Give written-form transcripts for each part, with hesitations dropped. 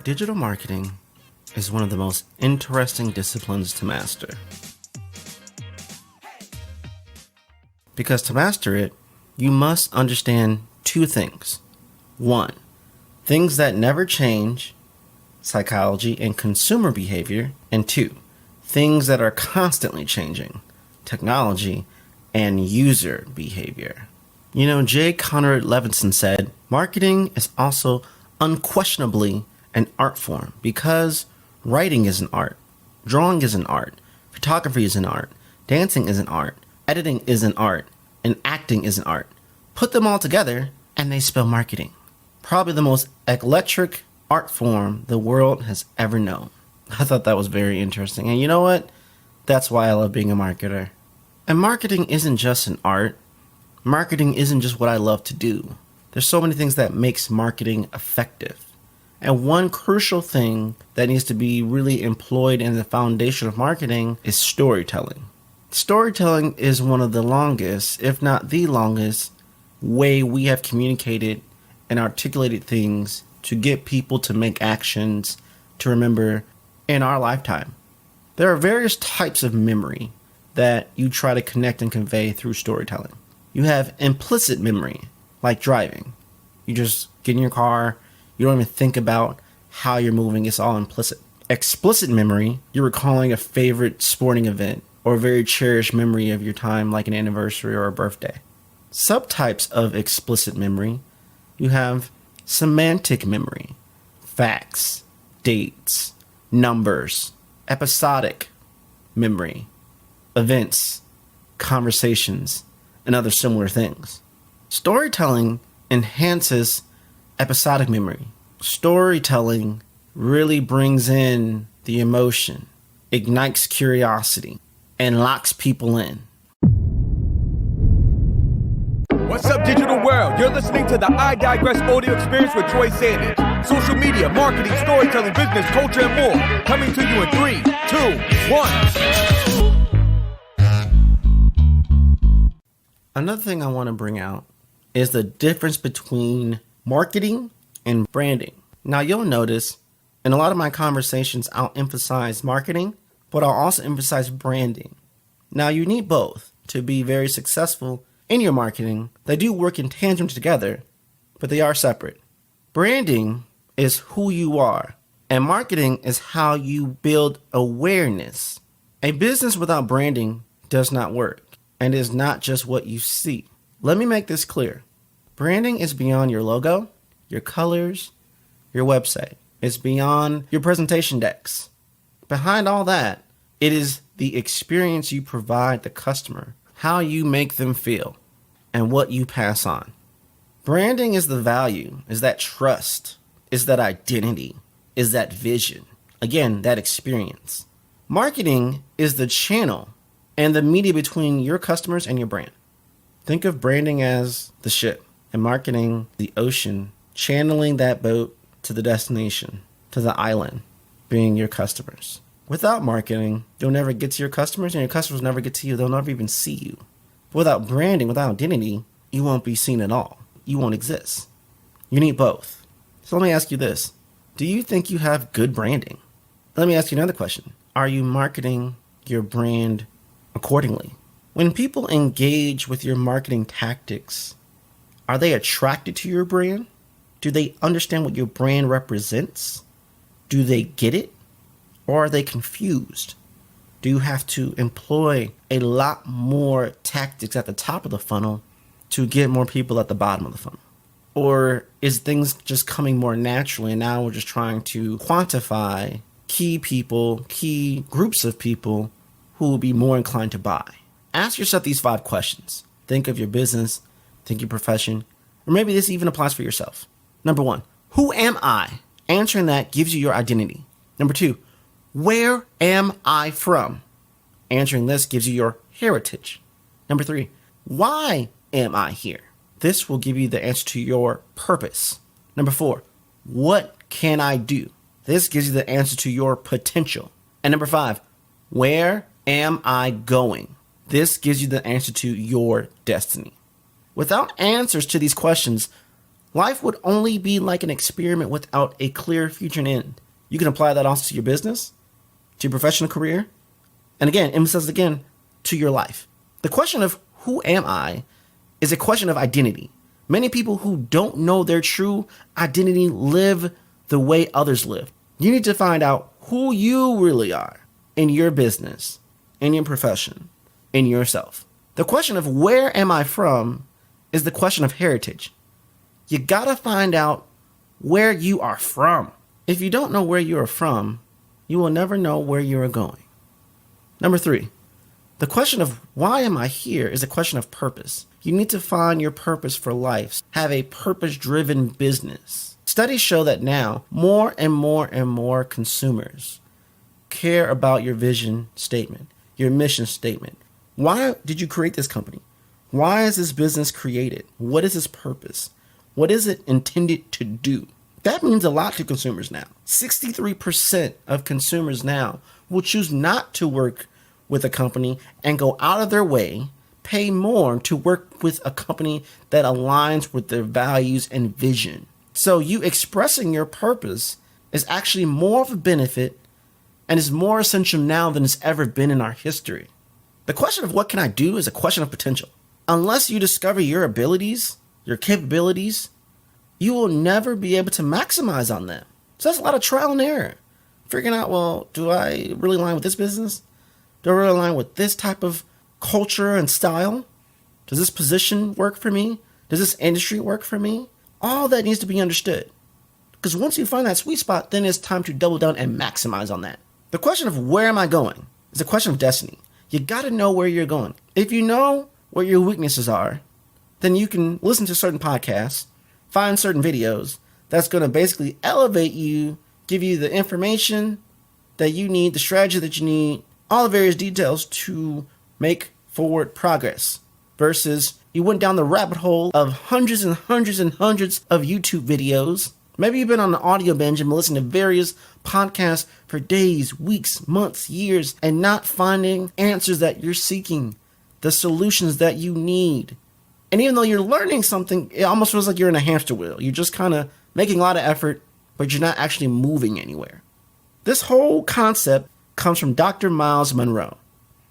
Digital marketing is one of the most interesting disciplines to master. Because to master it, you must understand two things. One, things that never change, psychology and consumer behavior. And two, things that are constantly changing, technology and user behavior. You know, J. Conrad Levinson said, marketing is also unquestionably an art form because writing is an art, drawing is an art, photography is an art, dancing is an art, editing is an art, and acting is an art. Put them all together and they spell marketing. Probably the most eclectic art form the world has ever known. I thought that was very interesting. And you know what? That's why I love being a marketer. And marketing isn't just an art. Marketing isn't just what I love to do. There's so many things that makes marketing effective. And one crucial thing that needs to be really employed in the foundation of marketing is storytelling. Storytelling is one of the longest, if not the longest, way we have communicated and articulated things to get people to make actions to remember in our lifetime. There are various types of memory that you try to connect and convey through storytelling. You have implicit memory, like driving. You just get in your car, you don't even think about how you're moving, it's all implicit. Explicit memory, you're recalling a favorite sporting event or a very cherished memory of your time, like an anniversary or a birthday. Subtypes of explicit memory, you have semantic memory, facts, dates, numbers, episodic memory, events, conversations, and other similar things. Storytelling enhances episodic memory. Storytelling really brings in the emotion, ignites curiosity, and locks people in. What's up, digital world? You're listening to the iDigress audio experience with Troy Sandidge. Social media, marketing, storytelling, business, culture, and more. Coming to you in 3, 2, 1. Another thing I want to bring out is the difference between marketing and branding. Now, you'll notice in a lot of my conversations, I'll emphasize marketing, but I'll also emphasize branding. Now, you need both to be very successful in your marketing. They do work in tandem together, but they are separate. Branding is who you are, and marketing is how you build awareness. A business without branding does not work, and is not just what you see. Let me make this clear. Branding is beyond your logo, your colors, your website. It's beyond your presentation decks. Behind all that, it is the experience you provide the customer, how you make them feel, and what you pass on. Branding is the value, is that trust, is that identity, is that vision. Again, that experience. Marketing is the channel and the media between your customers and your brand. Think of branding as the ship and marketing the ocean, channeling that boat to the destination, to the island, being your customers. Without marketing, you'll never get to your customers, and your customers never get to you. They'll never even see you. Without branding, without identity, you won't be seen at all. You won't exist. You need both. So let me ask you this. Do you think you have good branding? Let me ask you another question. Are you marketing your brand accordingly? When people engage with your marketing tactics, are they attracted to your brand? Do they understand what your brand represents? Do they get it? Or are they confused? Do you have to employ a lot more tactics at the top of the funnel to get more people at the bottom of the funnel? Or is things just coming more naturally and now we're just trying to quantify key people, key groups of people who will be more inclined to buy? Ask yourself these 5 questions. Think of your business, think your profession, or maybe this even applies for yourself. Number 1, who am I? Answering that gives you your identity. Number 2, where am I from? Answering this gives you your heritage. Number 3, why am I here? This will give you the answer to your purpose. Number 4, what can I do? This gives you the answer to your potential. And number 5, where am I going? This gives you the answer to your destiny. Without answers to these questions, Life would only be like an experiment without a clear future and end. You can apply that also to your business, to your professional career, and again, emphasize again, to your life. The question of who am I is a question of identity. Many people who don't know their true identity live the way others live. You need to find out who you really are in your business, in your profession, in yourself. The question of where am I from is the question of heritage. You gotta find out where you are from. If you don't know where you are from, you will never know where you are going. Number 3, the question of why am I here is a question of purpose. You need to find your purpose for life. Have a purpose-driven business. Studies show that now more and more consumers care about your vision statement, your mission statement. Why did you create this company? Why is this business created? What is its purpose? What is it intended to do? That means a lot to consumers now. 63% of consumers now will choose not to work with a company and go out of their way, pay more to work with a company that aligns with their values and vision. So you expressing your purpose is actually more of a benefit and is more essential now than it's ever been in our history. The question of what can I do is a question of potential. Unless you discover your abilities, your capabilities, you will never be able to maximize on them. So that's a lot of trial and error. Figuring out, well, do I really align with this business? Do I really align with this type of culture and style? Does this position work for me? Does this industry work for me? All that needs to be understood. Because once you find that sweet spot, then it's time to double down and maximize on that. The question of where am I going is a question of destiny. You got to know where you're going. If you know where your weaknesses are, then you can listen to certain podcasts, find certain videos that's going to basically elevate you, give you the information that you need, the strategy that you need, all the various details to make forward progress, versus you went down the rabbit hole of hundreds and hundreds and hundreds of YouTube videos. Maybe you've been on an audio binge and listening to various podcasts for days, weeks, months, years, and not finding answers that you're seeking, the solutions that you need. And even though you're learning something, it almost feels like you're in a hamster wheel. You're just kind of making a lot of effort, but you're not actually moving anywhere. This whole concept comes from Dr. Miles Monroe.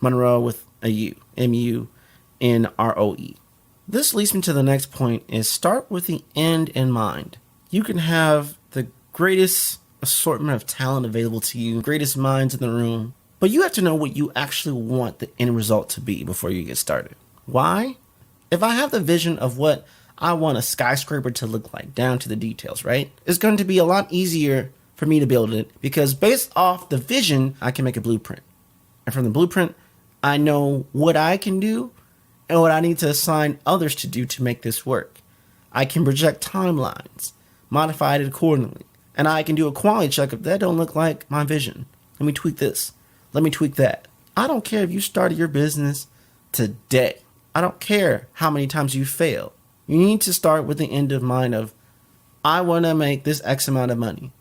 Monroe with a U, M-U-N-R-O-E. This leads me to the next point is start with the end in mind. You can have the greatest assortment of talent available to you, greatest minds in the room, but you have to know what you actually want the end result to be before you get started. Why? If I have the vision of what I want a skyscraper to look like, down to the details, right? It's going to be a lot easier for me to build it because based off the vision, I can make a blueprint. And from the blueprint, I know what I can do and what I need to assign others to do to make this work. I can project timelines, modify it accordingly, and I can do a quality check if that don't look like my vision. Let me tweak this. Let me tweak that. I don't care if you started your business today. I don't care how many times you fail. You need to start with the end in mind of, I want to make this X amount of money.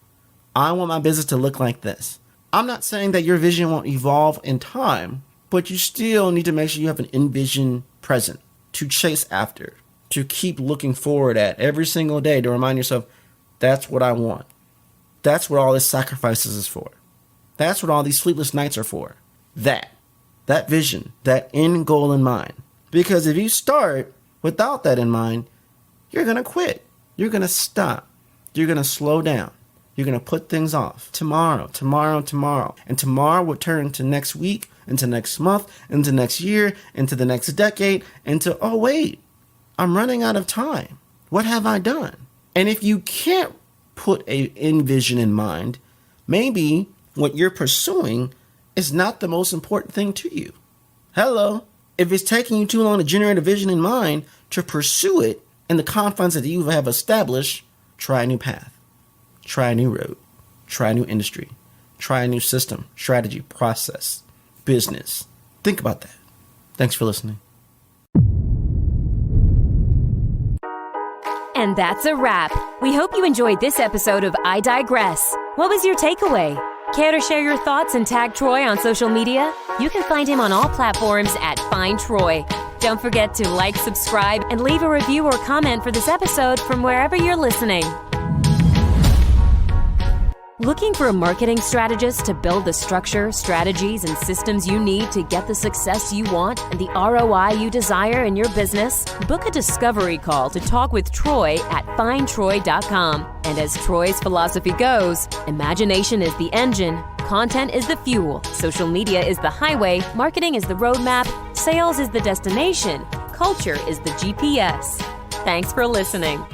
I want my business to look like this. I'm not saying that your vision won't evolve in time, but you still need to make sure you have an end vision present to chase after, to keep looking forward at every single day to remind yourself, that's what I want. That's what all this sacrifices is for. That's what all these sleepless nights are for. That vision, that end goal in mind. Because if you start without that in mind, you're going to quit. You're going to stop. You're going to slow down. You're going to put things off. Tomorrow. And tomorrow will turn into next week, into next month, into next year, into the next decade, into, oh wait, I'm running out of time. What have I done? And if you can't put an end vision in mind, maybe what you're pursuing is not the most important thing to you. Hello. If it's taking you too long to generate a vision in mind to pursue it in the confines that you have established, try a new path, try a new road, try a new industry, try a new system, strategy, process, business. Think about that. Thanks for listening. And that's a wrap. We hope you enjoyed this episode of I Digress. What was your takeaway? Care to share your thoughts and tag Troy on social media? You can find him on all platforms at Find Troy. Don't forget to like, subscribe, and leave a review or comment for this episode from wherever you're listening. Looking for a marketing strategist to build the structure, strategies, and systems you need to get the success you want and the ROI you desire in your business? Book a discovery call to talk with Troy at findtroy.com. And as Troy's philosophy goes, imagination is the engine, content is the fuel, social media is the highway, marketing is the roadmap, sales is the destination, culture is the GPS. Thanks for listening.